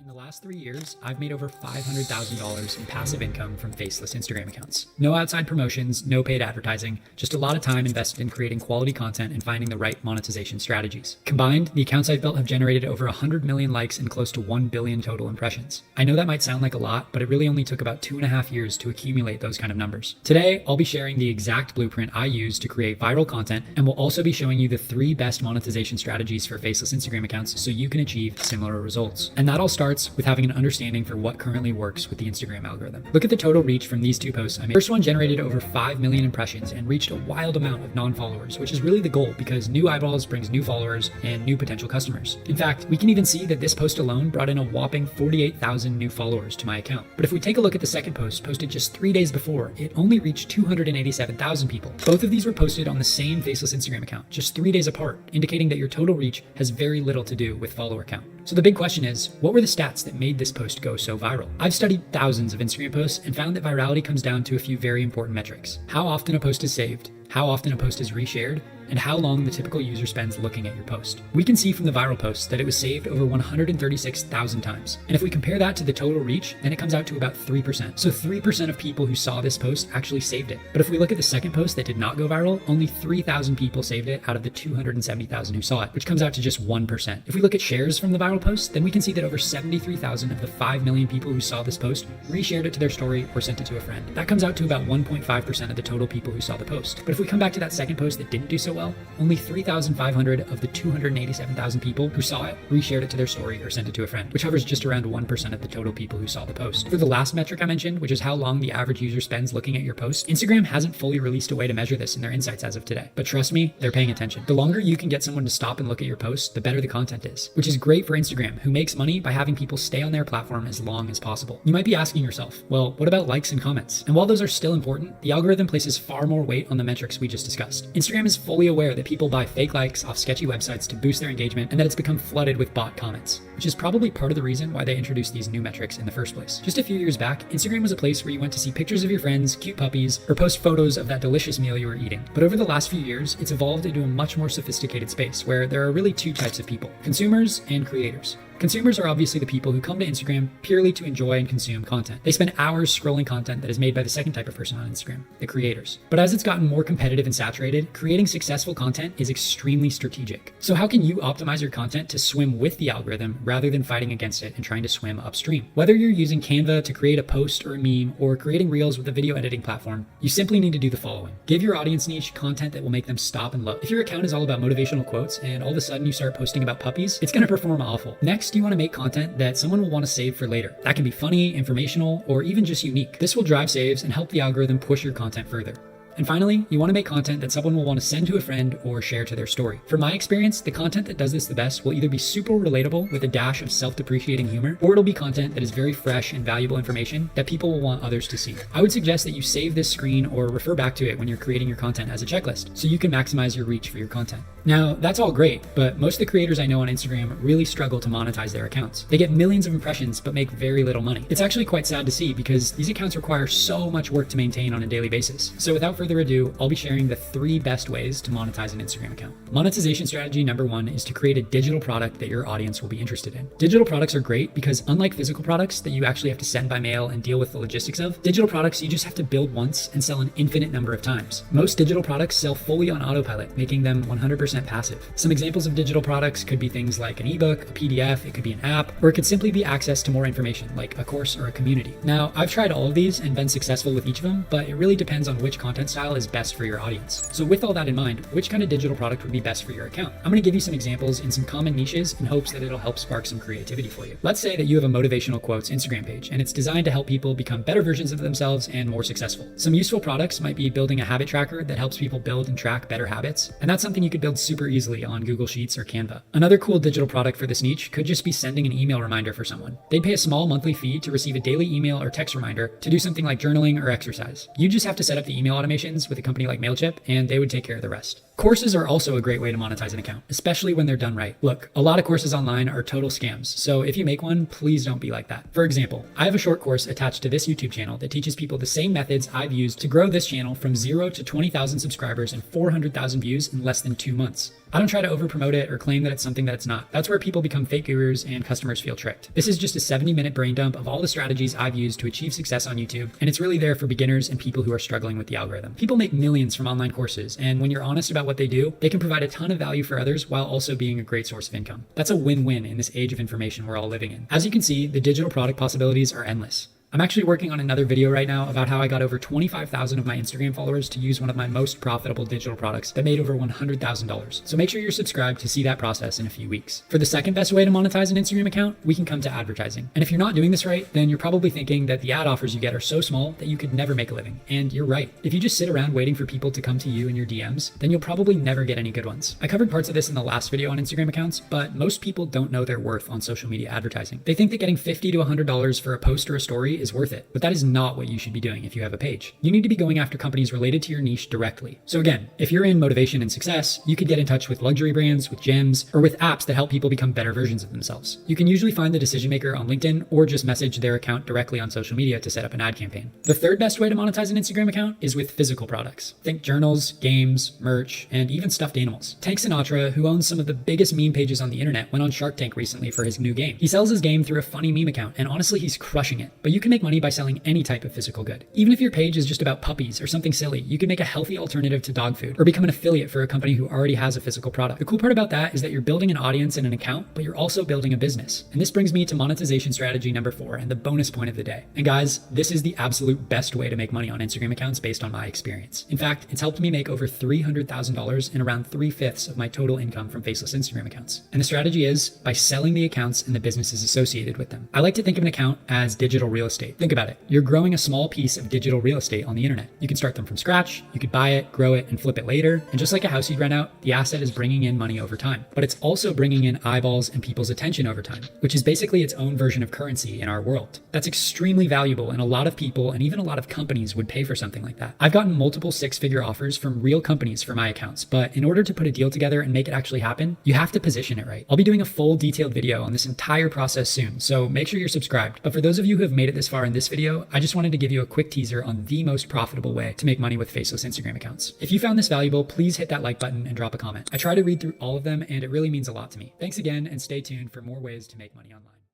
In the last 3 years, I've made over $500,000 in passive income from faceless Instagram accounts. No outside promotions, no paid advertising, just a lot of time invested in creating quality content and finding the right monetization strategies. Combined, the accounts I've built have generated over 100 million likes and close to 1 billion total impressions. I know that might sound like a lot, but it really only took about 2.5 years to accumulate those kind of numbers. Today, I'll be sharing the exact blueprint I use to create viral content, and we'll also be showing you the 3 best monetization strategies for faceless Instagram accounts so you can achieve similar results. And that all starts with having an understanding for what currently works with the Instagram algorithm. Look at the total reach from these 2 posts I made. The first one generated over 5 million impressions and reached a wild amount of non-followers, which is really the goal because new eyeballs brings new followers and new potential customers. In fact, we can even see that this post alone brought in a whopping 48,000 new followers to my account. But if we take a look at the second post, posted just 3 days before, it only reached 287,000 people. Both of these were posted on the same faceless Instagram account, just 3 days apart, indicating that your total reach has very little to do with follower count. So the big question is, what were the stats that made this post go so viral? I've studied thousands of Instagram posts and found that virality comes down to a few very important metrics. How often a post is saved, how often a post is reshared, and how long the typical user spends looking at your post. We can see from the viral post that it was saved over 136,000 times. And if we compare that to the total reach, then it comes out to about 3%. So 3% of people who saw this post actually saved it. But if we look at the second post that did not go viral, only 3,000 people saved it out of the 270,000 who saw it, which comes out to just 1%. If we look at shares from the viral post, then we can see that over 73,000 of the 5 million people who saw this post reshared it to their story or sent it to a friend. That comes out to about 1.5% of the total people who saw the post. But if we come back to that second post that didn't do so well, only 3,500 of the 287,000 people who saw it reshared it to their story or sent it to a friend, which hovers just around 1% of the total people who saw the post. For the last metric I mentioned, which is how long the average user spends looking at your post, Instagram hasn't fully released a way to measure this in their insights as of today. But trust me, they're paying attention. The longer you can get someone to stop and look at your post, the better the content is, which is great for Instagram, who makes money by having people stay on their platform as long as possible. You might be asking yourself, well, what about likes and comments? And while those are still important, the algorithm places far more weight on the metrics we just discussed. Instagram is fully aware that people buy fake likes off sketchy websites to boost their engagement and that it's become flooded with bot comments, which is probably part of the reason why they introduced these new metrics in the first place. Just a few years back, Instagram was a place where you went to see pictures of your friends, cute puppies, or post photos of that delicious meal you were eating. But over the last few years, it's evolved into a much more sophisticated space where there are really 2 types of people: consumers and creators. Consumers are obviously the people who come to Instagram purely to enjoy and consume content. They spend hours scrolling content that is made by the second type of person on Instagram, the creators. But as it's gotten more competitive and saturated, creating successful content is extremely strategic. So how can you optimize your content to swim with the algorithm rather than fighting against it and trying to swim upstream? Whether you're using Canva to create a post or a meme or creating reels with a video editing platform, you simply need to do the following. Give your audience niche content that will make them stop and look. If your account is all about motivational quotes and all of a sudden you start posting about puppies, it's going to perform awful. Next, you want to make content that someone will want to save for later. That can be funny, informational, or even just unique. This will drive saves and help the algorithm push your content further. And finally, you want to make content that someone will want to send to a friend or share to their story. From my experience, the content that does this the best will either be super relatable with a dash of self-depreciating humor, or it'll be content that is very fresh and valuable information that people will want others to see. I would suggest that you save this screen or refer back to it when you're creating your content as a checklist, so you can maximize your reach for your content. Now, that's all great, but most of the creators I know on Instagram really struggle to monetize their accounts. They get millions of impressions, but make very little money. It's actually quite sad to see because these accounts require so much work to maintain on a daily basis. So without further ado, I'll be sharing the 3 best ways to monetize an Instagram account. Monetization strategy number 1 is to create a digital product that your audience will be interested in. Digital products are great because unlike physical products that you actually have to send by mail and deal with the logistics of, digital products you just have to build once and sell an infinite number of times. Most digital products sell fully on autopilot, making them 100% passive. Some examples of digital products could be things like an ebook, a PDF, it could be an app, or it could simply be access to more information like a course or a community. Now, I've tried all of these and been successful with each of them, but it really depends on which content style is best for your audience. So with all that in mind, which kind of digital product would be best for your account? I'm going to give you some examples in some common niches in hopes that it'll help spark some creativity for you. Let's say that you have a motivational quotes Instagram page and it's designed to help people become better versions of themselves and more successful. Some useful products might be building a habit tracker that helps people build and track better habits, and that's something you could build super easily on Google Sheets or Canva. Another cool digital product for this niche could just be sending an email reminder for someone. They'd pay a small monthly fee to receive a daily email or text reminder to do something like journaling or exercise. You just have to set up the email automations with a company like MailChimp and they would take care of the rest. Courses are also a great way to monetize an account, especially when they're done right. Look, a lot of courses online are total scams, so if you make one, please don't be like that. For example, I have a short course attached to this YouTube channel that teaches people the same methods I've used to grow this channel from 0 to 20,000 subscribers and 400,000 views in less than 2 months. I don't try to over-promote it or claim that it's something that it's not. That's where people become fake gurus and customers feel tricked. This is just a 70-minute brain dump of all the strategies I've used to achieve success on YouTube, and it's really there for beginners and people who are struggling with the algorithm. People make millions from online courses, and when you're honest about what they do, they can provide a ton of value for others while also being a great source of income. That's a win-win in this age of information we're all living in. As you can see, the digital product possibilities are endless. I'm actually working on another video right now about how I got over 25,000 of my Instagram followers to use one of my most profitable digital products that made over $100,000. So make sure you're subscribed to see that process in a few weeks. For the second best way to monetize an Instagram account, we can come to advertising. And if you're not doing this right, then you're probably thinking that the ad offers you get are so small that you could never make a living. And you're right. If you just sit around waiting for people to come to you in your DMs, then you'll probably never get any good ones. I covered parts of this in the last video on Instagram accounts, but most people don't know their worth on social media advertising. They think that getting $50 to $100 for a post or a story is worth it, but that is not what you should be doing if you have a page. You need to be going after companies related to your niche directly. So again, if you're in motivation and success, you could get in touch with luxury brands, with gyms, or with apps that help people become better versions of themselves. You can usually find the decision maker on LinkedIn or just message their account directly on social media to set up an ad campaign. The third best way to monetize an Instagram account is with physical products. Think journals, games, merch, and even stuffed animals. Tank Sinatra, who owns some of the biggest meme pages on the internet, went on Shark Tank recently for his new game. He sells his game through a funny meme account, and honestly, he's crushing it. But you can make money by selling any type of physical good. Even if your page is just about puppies or something silly, you can make a healthy alternative to dog food or become an affiliate for a company who already has a physical product. The cool part about that is that you're building an audience and an account, but you're also building a business. And this brings me to monetization strategy number 4 and the bonus point of the day. And guys, this is the absolute best way to make money on Instagram accounts based on my experience. In fact, it's helped me make over $300,000 in around 3/5 of my total income from Faceless Instagram accounts. And the strategy is by selling the accounts and the businesses associated with them. I like to think of an account as digital real estate. Think about it. You're growing a small piece of digital real estate on the internet. You can start them from scratch, you could buy it, grow it, and flip it later. And just like a house you'd rent out, the asset is bringing in money over time. But it's also bringing in eyeballs and people's attention over time, which is basically its own version of currency in our world. That's extremely valuable, and a lot of people and even a lot of companies would pay for something like that. I've gotten multiple 6-figure offers from real companies for my accounts, but in order to put a deal together and make it actually happen, you have to position it right. I'll be doing a full detailed video on this entire process soon, so make sure you're subscribed. But for those of you who have made it this far in this video, I just wanted to give you a quick teaser on the most profitable way to make money with Faceless Instagram accounts. If you found this valuable, please hit that like button and drop a comment. I try to read through all of them, and it really means a lot to me. Thanks again, and stay tuned for more ways to make money online.